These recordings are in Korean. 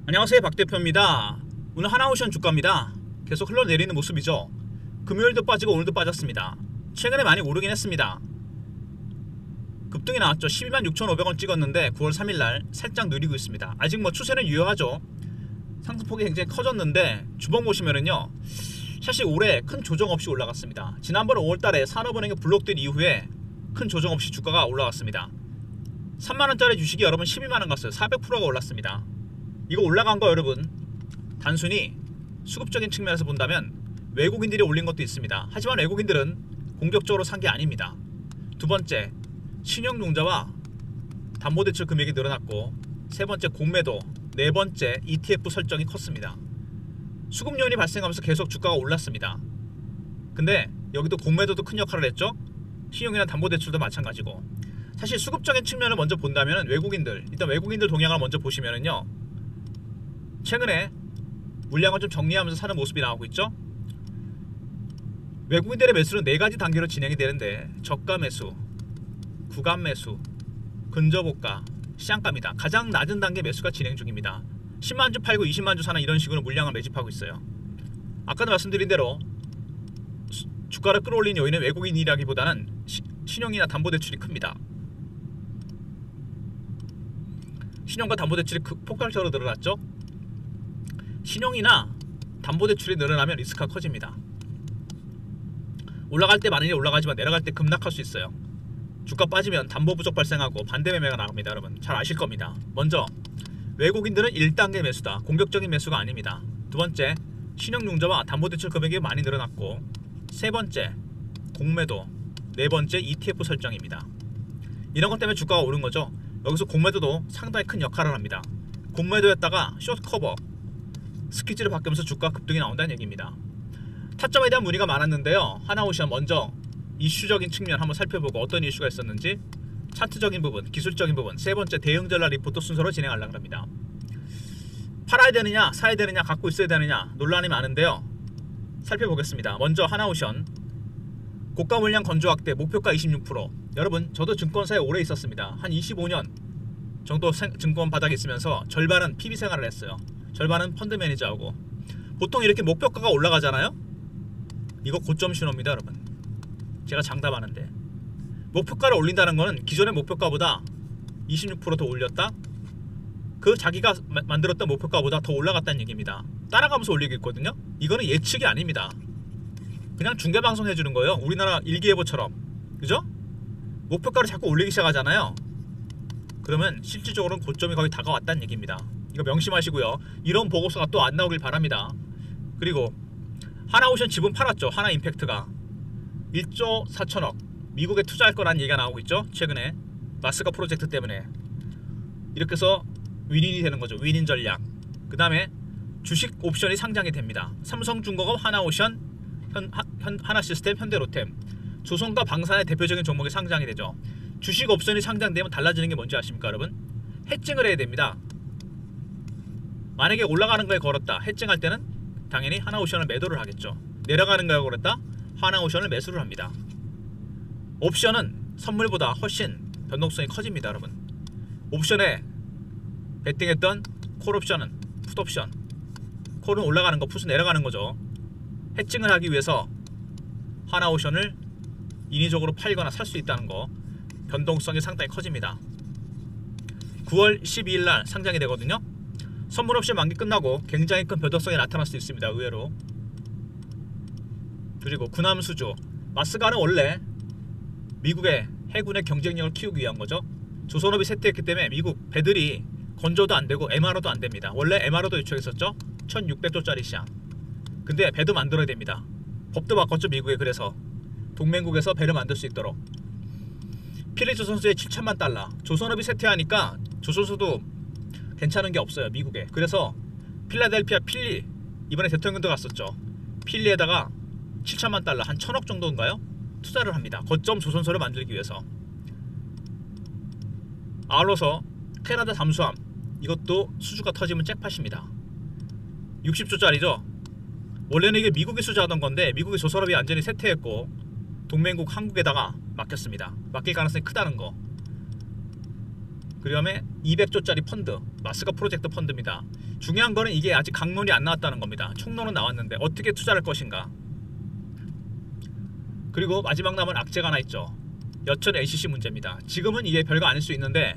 안녕하세요, 박대표입니다. 오늘 하나오션 주가입니다. 계속 흘러내리는 모습이죠. 금요일도 빠지고 오늘도 빠졌습니다. 최근에 많이 오르긴 했습니다. 급등이 나왔죠. 126,500원 찍었는데 9월 3일날 살짝 느리고 있습니다. 아직 뭐 추세는 유효하죠. 상승폭이 굉장히 커졌는데 주봉 보시면은요, 사실 올해 큰 조정 없이 올라갔습니다. 지난번 5월달에 산업은행이 블록된 이후에 큰 조정 없이 주가가 올라갔습니다. 3만원짜리 주식이 여러분 12만원 갔어요. 400%가 올랐습니다. 이거 올라간 거 여러분, 단순히 수급적인 측면에서 본다면 외국인들이 올린 것도 있습니다. 하지만 외국인들은 공격적으로 산 게 아닙니다. 두 번째, 신용융자와 담보대출 금액이 늘어났고, 세 번째 공매도, 네 번째 ETF 설정이 컸습니다. 수급 요인이 발생하면서 계속 주가가 올랐습니다. 근데 여기도 공매도도 큰 역할을 했죠. 신용이나 담보대출도 마찬가지고. 사실 수급적인 측면을 먼저 본다면 외국인들, 일단 외국인들 동향을 먼저 보시면은요, 최근에 물량을 좀 정리하면서 사는 모습이 나오고 있죠. 외국인들의 매수는 4가지 단계로 진행이 되는데, 저가 매수, 구간 매수, 근저고가, 시장가입니다. 가장 낮은 단계 매수가 진행 중입니다. 10만주 팔고 20만주 사는 이런 식으로 물량을 매집하고 있어요. 아까도 말씀드린 대로 주가를 끌어올린 요인은 외국인이라기보다는 신용이나 담보대출이 큽니다. 신용과 담보대출이 폭발적으로 늘어났죠. 신용이나 담보대출이 늘어나면 리스크가 커집니다. 올라갈 때 많이 올라가지만 내려갈 때 급락할 수 있어요. 주가 빠지면 담보 부족 발생하고 반대 매매가 나옵니다. 여러분 잘 아실 겁니다. 먼저 외국인들은 1단계 매수다. 공격적인 매수가 아닙니다. 두 번째, 신용융자와 담보대출 금액이 많이 늘어났고, 세 번째, 공매도, 네 번째, ETF 설정입니다. 이런 것 때문에 주가가 오른 거죠. 여기서 공매도도 상당히 큰 역할을 합니다. 공매도였다가 숏 커버, 스퀴즈를 바뀌면서 주가 급등이 나온다는 얘기입니다. 타점에 대한 문의가 많았는데요. 하나오션 먼저 이슈적인 측면 한번 살펴보고 어떤 이슈가 있었는지, 차트적인 부분, 기술적인 부분, 세 번째 대응 전략 리포트 순서로 진행하려고 합니다. 팔아야 되느냐, 사야 되느냐, 갖고 있어야 되느냐 논란이 많은데요. 살펴보겠습니다. 먼저 하나오션 고가 물량 건조 확대, 목표가 26%. 여러분 저도 증권사에 오래 있었습니다. 한 25년 정도 증권 바닥에 있으면서 절반은 PB 생활을 했어요. 절반은 펀드 매니저하고. 보통 이렇게 목표가가 올라가잖아요. 이거 고점 신호입니다. 여러분 제가 장담하는데, 목표가를 올린다는 거는 기존의 목표가보다 26% 더 올렸다, 그 자기가 만들었던 목표가보다 더 올라갔다는 얘기입니다. 따라가면서 올리겠거든요. 이거는 예측이 아닙니다. 그냥 중계방송 해주는 거예요. 우리나라 일기예보처럼. 그죠? 목표가를 자꾸 올리기 시작하잖아요. 그러면 실질적으로는 고점이 거의 다가왔다는 얘기입니다. 이거 명심하시고요. 이런 보고서가 또 안 나오길 바랍니다. 그리고 하나오션 지분 팔았죠. 하나임팩트가 1조 4천억 미국에 투자할 거라는 얘기가 나오고 있죠. 최근에 마스가 프로젝트 때문에. 이렇게 해서 윈윈이 되는 거죠. 윈윈 전략. 그 다음에 주식 옵션이 상장이 됩니다. 삼성중공업, 하나오션, 하나시스템, 현대로템, 조선과 방산의 대표적인 종목이 상장이 되죠. 주식 옵션이 상장되면 달라지는 게 뭔지 아십니까 여러분? 해칭을 해야 됩니다. 만약에 올라가는 거에 걸었다, 해칭할 때는 당연히 하나오션을 매도를 하겠죠. 내려가는 거에 걸었다, 하나오션을 매수를 합니다. 옵션은 선물보다 훨씬 변동성이 커집니다. 여러분 옵션에 베팅했던 콜옵션은 풋옵션, 콜은 올라가는 거, 풋은 내려가는 거죠. 해칭을 하기 위해서 하나오션을 인위적으로 팔거나 살 수 있다는 거, 변동성이 상당히 커집니다. 9월 12일날 상장이 되거든요. 선물옵션 만기 끝나고 굉장히 큰 변동성이 나타날 수 있습니다. 의외로. 그리고 군함수주, 마스가는 원래 미국의 해군의 경쟁력을 키우기 위한 거죠. 조선업이 쇠퇴했기 때문에 미국 배들이 건조도 안되고 MRO도 안됩니다. 원래 MRO도 요청했었죠. 1600조짜리 시장. 근데 배도 만들어야 됩니다. 법도 바꿨죠 미국에. 그래서 동맹국에서 배를 만들 수 있도록. 필리조선소에 7천만 달러. 조선업이 쇠퇴하니까 조선소도 괜찮은 게 없어요 미국에. 그래서 필라델피아 필리, 이번에 대통령도 갔었죠. 필리에다가 7천만 달러, 한 1000억 정도인가요? 투자를 합니다. 거점 조선소를 만들기 위해서. 아울러서 캐나다 잠수함, 이것도 수주가 터지면 잭팟입니다. 60조짜리죠. 원래는 이게 미국이 수주하던 건데 미국의 조선업이 완전히 쇠퇴했고 동맹국 한국에다가 맡겼습니다. 맡길 가능성이 크다는 거. 그 다음에 200조짜리 펀드, 마스가 프로젝트 펀드입니다. 중요한 거는 이게 아직 강론이 안 나왔다는 겁니다. 총론은 나왔는데 어떻게 투자할 것인가. 그리고 마지막 남은 악재가 하나 있죠. 여천 NCC 문제입니다. 지금은 이게 별거 아닐 수 있는데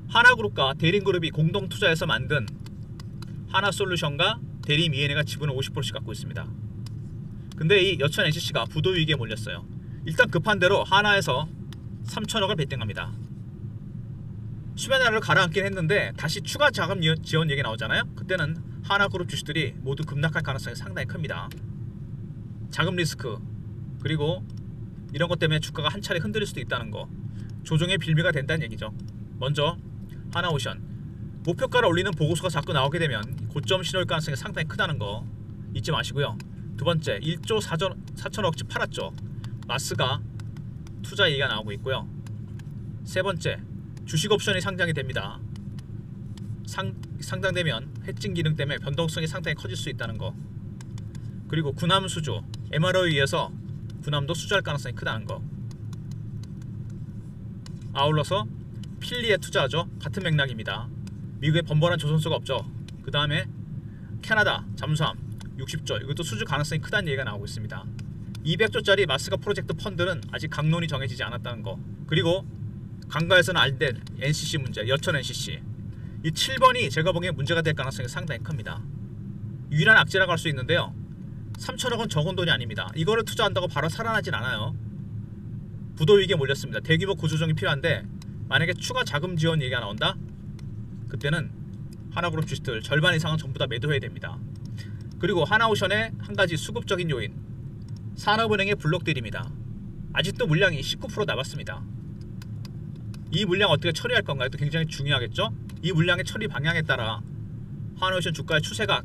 하나그룹과 대림그룹이 공동 투자해서 만든 하나솔루션과 대림이엔에가 지분을 50%씩 갖고 있습니다. 근데 이 여천 NCC가 부도 위기에 몰렸어요. 일단 급한 대로 하나에서 3천억을 베팅합니다. 수변나라를 가라앉긴 했는데 다시 추가 자금 지원 얘기 나오잖아요. 그때는 하나그룹 주식들이 모두 급락할 가능성이 상당히 큽니다. 자금 리스크 그리고 이런 것 때문에 주가가 한 차례 흔들릴 수도 있다는 거, 조정의 빌미가 된다는 얘기죠. 먼저 하나오션 목표가를 올리는 보고서가 자꾸 나오게 되면 고점 신호일 가능성이 상당히 크다는 거 잊지 마시고요. 두 번째 1조 4천억치 팔았죠. 마스가 투자 얘기가 나오고 있고요. 세 번째 주식 옵션이 상장이 됩니다. 상장되면 해칭 기능 때문에 변동성이 상당히 커질 수 있다는 거. 그리고 군함 수주 MRO에 의해서 군함도 수주할 가능성이 크다는 거. 아울러서 필리에 투자하죠. 같은 맥락입니다. 미국에 번번한 조선소가 없죠. 그 다음에 캐나다 잠수함 60조 이것도 수주 가능성이 크다는 얘기가 나오고 있습니다. 200조짜리 마스가 프로젝트 펀드는 아직 강론이 정해지지 않았다는 거. 그리고 강가에서는 알된 NCC 문제, 여천 NCC 이 7번이 제가 보기엔 문제가 될 가능성이 상당히 큽니다. 유일한 악재라고 할 수 있는데요. 3천억은 적은 돈이 아닙니다. 이거를 투자한다고 바로 살아나진 않아요. 부도 위기에 몰렸습니다. 대규모 구조조정이 필요한데 만약에 추가 자금 지원 얘기가 나온다? 그때는 하나그룹 주식들 절반 이상은 전부 다 매도해야 됩니다. 그리고 하나오션의 한 가지 수급적인 요인 산업은행의 블록딜입니다. 아직도 물량이 19% 남았습니다. 이 물량 어떻게 처리할 건가요? 또 굉장히 중요하겠죠? 이 물량의 처리 방향에 따라 하나오션 주가의 추세가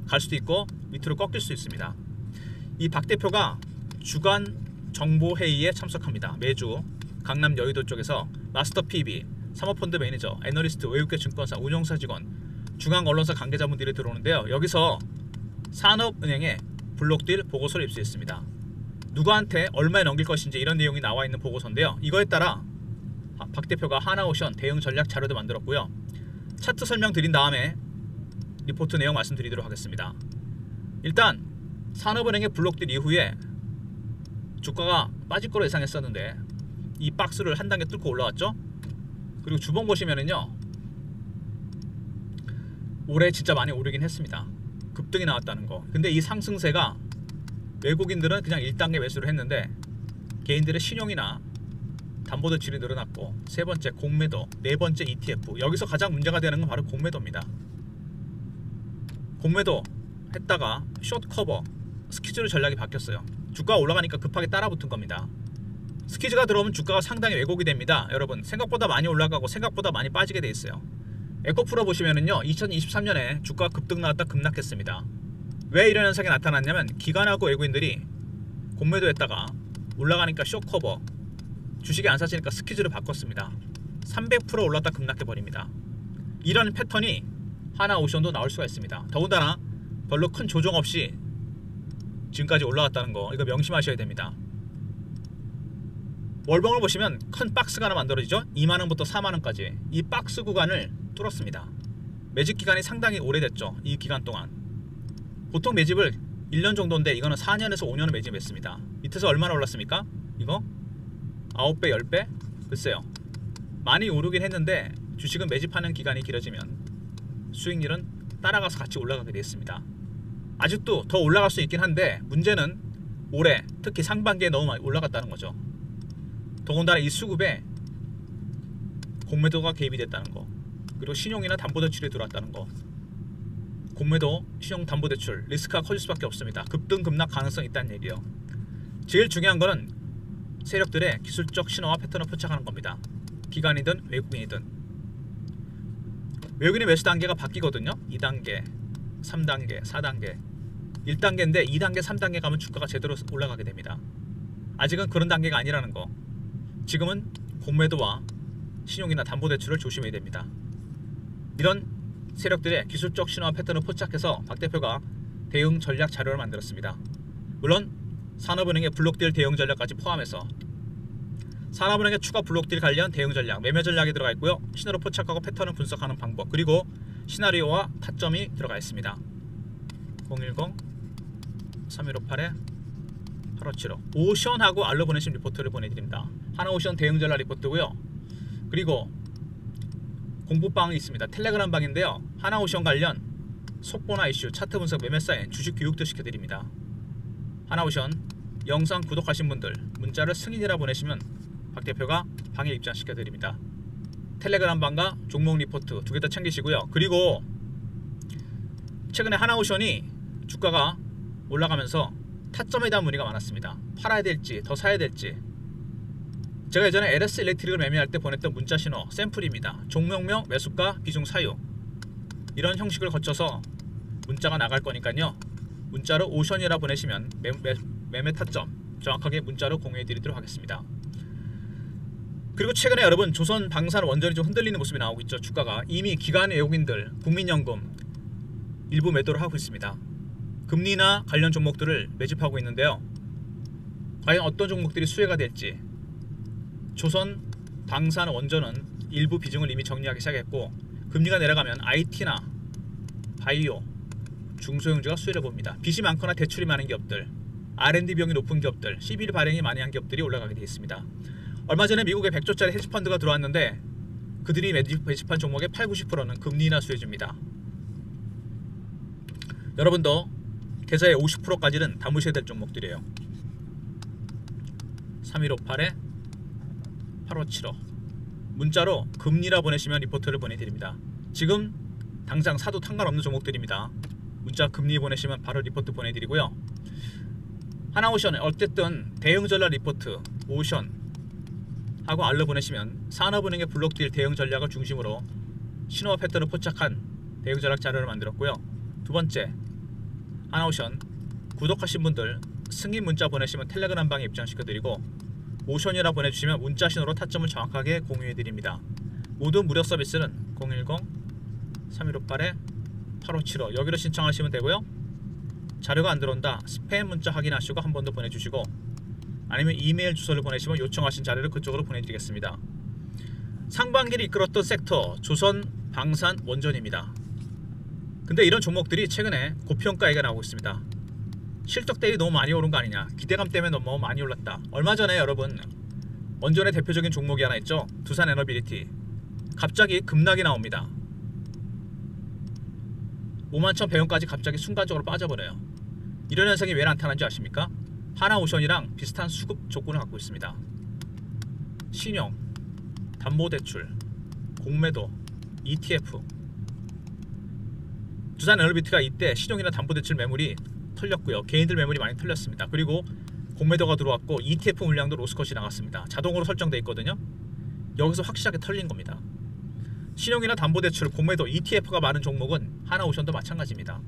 갈 수도 있고 밑으로 꺾일 수 있습니다. 이 박 대표가 주간 정보회의에 참석합니다. 매주 강남 여의도 쪽에서 마스터 PB, 사모펀드 매니저, 애널리스트, 외국계 증권사, 운용사 직원, 중앙 언론사 관계자분들이 들어오는데요. 여기서 산업은행의 블록딜 보고서를 입수했습니다. 누구한테 얼마에 넘길 것인지 이런 내용이 나와 있는 보고서인데요. 이거에 따라 박 대표가 하나오션 대응 전략 자료도 만들었고요. 차트 설명 드린 다음에 리포트 내용 말씀드리도록 하겠습니다. 일단 산업은행의 블록딜 이후에 주가가 빠질 거로 예상했었는데 이 박스를 한 단계 뚫고 올라왔죠. 그리고 주봉 보시면은요 올해 진짜 많이 오르긴 했습니다. 급등이 나왔다는 거. 근데 이 상승세가 외국인들은 그냥 1단계 매수를 했는데 개인들의 신용이나 담보대출이 늘어났고, 세 번째 공매도, 네 번째 ETF. 여기서 가장 문제가 되는 건 바로 공매도입니다. 공매도 했다가 숏 커버 스퀴즈 전략이 바뀌었어요. 주가가 올라가니까 급하게 따라붙은 겁니다. 스퀴즈가 들어오면 주가가 상당히 왜곡이 됩니다. 여러분 생각보다 많이 올라가고 생각보다 많이 빠지게 돼 있어요. 에코프로 보시면은요 2023년에 주가가 급등 나왔다 급락했습니다. 왜 이런 현상이 나타났냐면 기관하고 외국인들이 공매도했다가 올라가니까 숏 커버, 주식이 안 사지니까 스퀴즈를 바꿨습니다. 300% 올랐다 급락해버립니다. 이런 패턴이 하나오션도 나올 수가 있습니다. 더군다나 별로 큰 조정 없이 지금까지 올라왔다는 거, 이거 명심하셔야 됩니다. 월봉을 보시면 큰 박스가 하나 만들어지죠. 2만원부터 4만원까지 이 박스 구간을 뚫었습니다. 매집 기간이 상당히 오래됐죠. 이 기간 동안 보통 매집을 1년 정도인데 이거는 4년에서 5년을 매집했습니다. 밑에서 얼마나 올랐습니까? 이거 9배 10배? 글쎄요, 많이 오르긴 했는데 주식은 매집하는 기간이 길어지면 수익률은 따라가서 같이 올라가게 되었습니다. 아직도 더 올라갈 수 있긴 한데 문제는 올해 특히 상반기에 너무 많이 올라갔다는 거죠. 더군다나 이 수급에 공매도가 개입이 됐다는 거, 그리고 신용이나 담보대출이 들어왔다는 거. 공매도, 신용, 담보대출 리스크가 커질 수밖에 없습니다. 급등 급락 가능성이 있다는 얘기예요. 제일 중요한 거는 세력들의 기술적 신호와 패턴을 포착하는 겁니다. 기관이든 외국인이든. 외국인의 매수 단계가 바뀌거든요. 2단계, 3단계, 4단계 1단계인데 2단계, 3단계 가면 주가가 제대로 올라가게 됩니다. 아직은 그런 단계가 아니라는 거. 지금은 공매도와 신용이나 담보대출을 조심해야 됩니다. 이런 세력들의 기술적 신호와 패턴을 포착해서 박 대표가 대응 전략 자료를 만들었습니다. 물론 산업은행의 블록딜 대응 전략까지 포함해서 산업은행의 추가 블록딜 관련 대응 전략, 매매 전략이 들어가 있고요. 신호로 포착하고 패턴을 분석하는 방법, 그리고 시나리오와 타점이 들어가 있습니다. 010-3158-8575 오션하고 알로 보내신 리포트를 보내드립니다. 하나오션 대응 전략 리포트고요. 그리고 공부방이 있습니다. 텔레그램 방인데요. 하나오션 관련 속보나 이슈, 차트 분석, 매매 사인, 주식 교육도 시켜드립니다. 하나오션 영상 구독하신 분들 문자를 승인이라 보내시면 박 대표가 방에 입장시켜드립니다. 텔레그램 방과 종목 리포트 두 개 다 챙기시고요. 그리고 최근에 하나오션이 주가가 올라가면서 타점에 대한 문의가 많았습니다. 팔아야 될지 더 사야 될지. 제가 예전에 LS 일렉트릭을 매매할 때 보냈던 문자 신호 샘플입니다. 종목명, 매수가, 비중, 사유 이런 형식을 거쳐서 문자가 나갈 거니까요. 문자로 오션이라 보내시면 매매 타점 정확하게 문자로 공유해 드리도록 하겠습니다. 그리고 최근에 여러분 조선 방산 원전이 좀 흔들리는 모습이 나오고 있죠. 주가가 이미 기관 외국인들 국민연금 일부 매도를 하고 있습니다. 금리나 관련 종목들을 매집하고 있는데요. 과연 어떤 종목들이 수혜가 될지. 조선 방산 원전은 일부 비중을 이미 정리하기 시작했고 금리가 내려가면 IT나 바이오, 중소형주가 수혜를 봅니다. 빚이 많거나 대출이 많은 기업들, R&D 비용이 높은 기업들, CBD 발행이 많이 한 기업들이 올라가게 되어 있습니다. 얼마 전에 미국에 100조짜리 헤지펀드가 들어왔는데 그들이 매집한 종목의 80-90%는 금리나 수혜줍니다. 여러분도 계좌의 50%까지는 담으셔야 될 종목들이에요. 3158-8575 문자로 금리라 보내시면 리포트를 보내드립니다. 지금 당장 사도 상관없는 종목들입니다. 문자 금리 보내시면 바로 리포트 보내드리고요. 하나오션 어쨌든 대응 전략 리포트 오션 하고 알로 보내시면 산업은행의 블록딜 대응 전략을 중심으로 신호와 패턴을 포착한 대응 전략 자료를 만들었고요. 두 번째, 하나오션 구독하신 분들 승인 문자 보내시면 텔레그램 방에 입장시켜드리고 오션이라 보내주시면 문자 신호로 타점을 정확하게 공유해드립니다. 모든 무료 서비스는 010-3158-8575 여기로 신청하시면 되고요. 자료가 안 들어온다 스팸 문자 확인하시고 한 번 더 보내주시고 아니면 이메일 주소를 보내시면 요청하신 자료를 그쪽으로 보내드리겠습니다. 상반기를 이끌었던 섹터 조선 방산 원전입니다. 근데 이런 종목들이 최근에 고평가액이 나오고 있습니다. 실적 대비 너무 많이 오른 거 아니냐, 기대감 때문에 너무 많이 올랐다. 얼마 전에 여러분 원전의 대표적인 종목이 하나 있죠. 두산 에너빌리티 갑자기 급락이 나옵니다. 51,100원까지 갑자기 순간적으로 빠져버려요. 이런 현상이 왜 나타난지 아십니까? 하나오션이랑 비슷한 수급 조건을 갖고 있습니다. 신용, 담보대출, 공매도, ETF. 두산 에너빌리티가 이때 신용이나 담보대출 매물이 털렸고요. 개인들 매물이 많이 털렸습니다. 그리고 공매도가 들어왔고 ETF 물량도 로스컷이 나갔습니다. 자동으로 설정되어 있거든요. 여기서 확실하게 털린 겁니다. 신용이나 담보대출, 공매도, ETF가 많은 종목은 하나오션도 마찬가지입니다.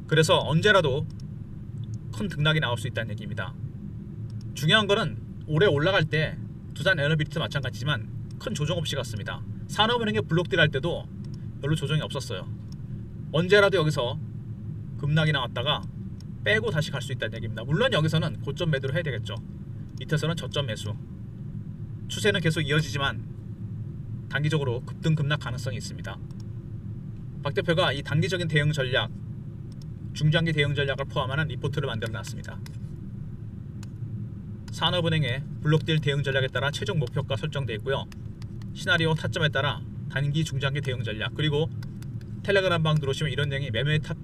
그래서 언제라도 큰 등락이 나올 수 있다는 얘기입니다. 중요한 거는 올해 올라갈 때 두산 에너빌리티도 마찬가지지만 큰 조정 없이 갔습니다. 산업은행의 블록딜 할 때도 별로 조정이 없었어요. 언제라도 여기서 급락이 나왔다가 빼고 다시 갈 수 있다는 얘기입니다. 물론 여기서는 고점 매도를 해야 되겠죠. 밑에서는 저점 매수. 추세는 계속 이어지지만 단기적으로 급등 급락 가능성이 있습니다. 박 대표가 이 단기적인 대응 전략, 중장기 대응 전략을 포함하는 리포트를 만들어 놨습니다. 산업은행의 블록딜 대응 전략에 따라 최종 목표가 설정되어 있고요. 시나리오 타점에 따라 단기 중장기 대응 전략, 그리고 텔레그램 방 들어오시면 이런 내용이 매매 탑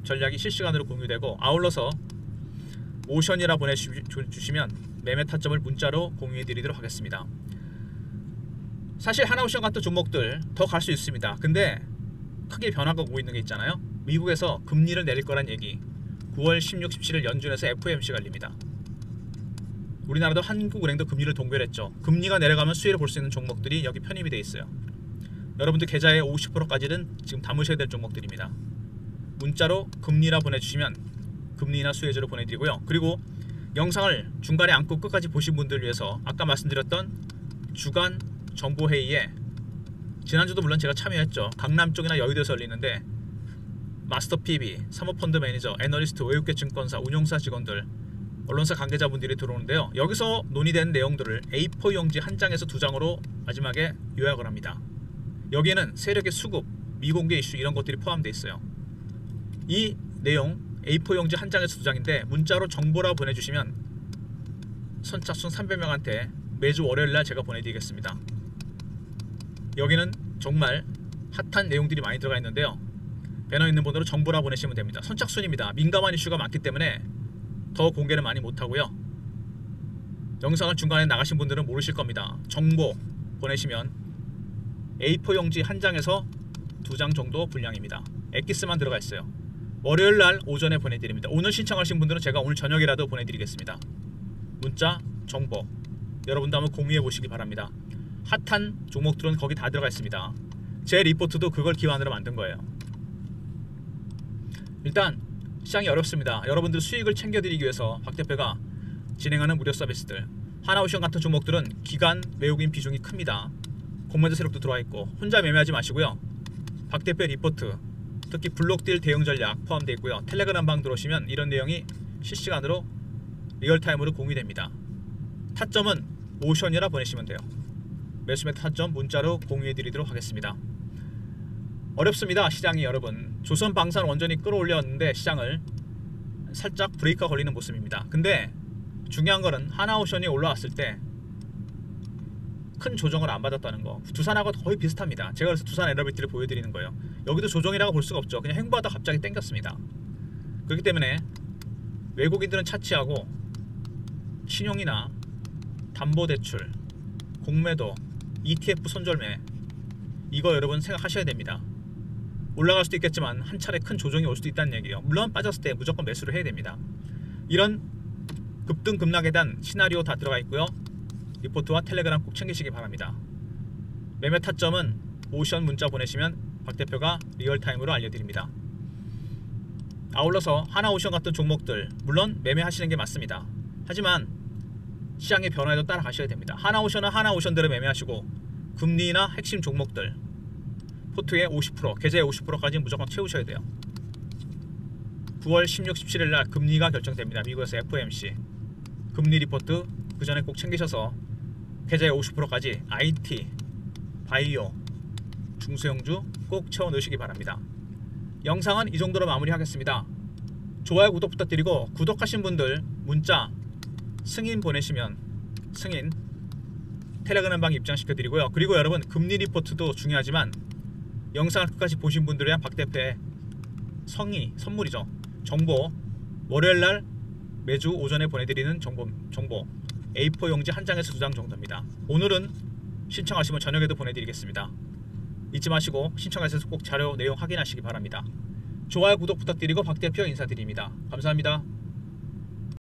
전략이 실시간으로 공유되고 아울러서 오션이라 보내주시면 매매 타점을 문자로 공유해 드리도록 하겠습니다. 사실 하나오션 같은 종목들 더 갈 수 있습니다. 근데 크게 변화가 오고 있는 게 있잖아요. 미국에서 금리를 내릴 거란 얘기 9월 16, 17일 연준에서 FOMC가 열립니다. 우리나라도 한국은행도 금리를 동결했죠. 금리가 내려가면 수혜를 볼 수 있는 종목들이 여기 편입이 되어 있어요. 여러분들 계좌의 50%까지는 지금 담으셔야 될 종목들입니다. 문자로 금리라 보내주시면 금리나 수혜주로 보내드리고요. 그리고 영상을 중간에 안고 끝까지 보신 분들을 위해서 아까 말씀드렸던 주간 정보회의에 지난주도 물론 제가 참여했죠. 강남 쪽이나 여의도에서 열리는데 마스터 PB, 사모펀드 매니저, 애널리스트, 외국계 증권사, 운용사 직원들 언론사 관계자분들이 들어오는데요. 여기서 논의된 내용들을 A4 용지 한 장에서 두 장으로 마지막에 요약을 합니다. 여기에는 세력의 수급, 미공개 이슈 이런 것들이 포함되어 있어요. 이 내용 A4 용지 한 장에서 두 장인데 문자로 정보라고 보내주시면 선착순 300명한테 매주 월요일날 제가 보내드리겠습니다. 여기는 정말 핫한 내용들이 많이 들어가 있는데요. 배너 있는 번호로 정보라고 보내시면 됩니다. 선착순입니다. 민감한 이슈가 많기 때문에 더 공개를 많이 못하고요. 영상을 중간에 나가신 분들은 모르실 겁니다. 정보 보내시면 A4 용지 한 장에서 두 장 정도 분량입니다. 엑기스만 들어가 있어요. 월요일날 오전에 보내드립니다. 오늘 신청하신 분들은 제가 오늘 저녁이라도 보내드리겠습니다. 문자, 정보 여러분도 한번 공유해 보시기 바랍니다. 핫한 종목들은 거기 다 들어가 있습니다. 제 리포트도 그걸 기반으로 만든 거예요. 일단 시장이 어렵습니다. 여러분들 수익을 챙겨드리기 위해서 박 대표가 진행하는 무료 서비스들, 하나오션 같은 종목들은 기관 외국인 비중이 큽니다. 공매도 세력도 들어와 있고 혼자 매매하지 마시고요. 박 대표 리포트, 특히 블록딜 대응 전략 포함되어 있고요. 텔레그램 방 들어오시면 이런 내용이 실시간으로 리얼타임으로 공유됩니다. 타점은 오션이라 보내시면 돼요. 매수매도 타점 문자로 공유해드리도록 하겠습니다. 어렵습니다. 시장이 여러분. 조선 방산 원전이 끌어올렸는데 시장을 살짝 브레이크가 걸리는 모습입니다. 근데 중요한 거는 하나오션이 올라왔을 때 큰 조정을 안 받았다는 거. 두산하고 거의 비슷합니다. 제가 그래서 두산 엘리베이터를 보여드리는 거예요. 여기도 조정이라고 볼 수가 없죠. 그냥 횡보하다 갑자기 땡겼습니다. 그렇기 때문에 외국인들은 차치하고 신용이나 담보대출, 공매도, ETF 손절매 이거 여러분 생각하셔야 됩니다. 올라갈 수도 있겠지만 한 차례 큰 조정이 올 수도 있다는 얘기예요. 물론 빠졌을 때 무조건 매수를 해야 됩니다. 이런 급등 급락에 대한 시나리오 다 들어가 있고요. 리포트와 텔레그램 꼭 챙기시기 바랍니다. 매매 타점은 오션 문자 보내시면 박 대표가 리얼타임으로 알려드립니다. 아울러서 하나오션 같은 종목들 물론 매매하시는 게 맞습니다. 하지만 시장의 변화에도 따라가셔야 됩니다. 하나오션은 하나오션대로 매매하시고 금리나 핵심 종목들 포트의 50%, 계좌의 50%까지 무조건 채우셔야 돼요. 9월 16, 17일 날 금리가 결정됩니다. 미국에서 FOMC 금리 리포트 그 전에 꼭 챙기셔서 계좌의 50%까지 IT, 바이오, 중소형주 꼭 채워 넣으시기 바랍니다. 영상은 이 정도로 마무리하겠습니다. 좋아요, 구독 부탁드리고 구독하신 분들 문자 승인 보내시면 승인 텔레그램 방 입장시켜드리고요. 그리고 여러분 금리 리포트도 중요하지만 영상을 끝까지 보신 분들을 위한 박 대표의 성의 선물이죠. 정보 월요일날 매주 오전에 보내드리는 정보 A4 용지 한 장에서 두 장 정도입니다. 오늘은 신청하시면 저녁에도 보내드리겠습니다. 잊지 마시고 신청하셔서 꼭 자료 내용 확인하시기 바랍니다. 좋아요 구독 부탁드리고 박 대표 인사드립니다. 감사합니다.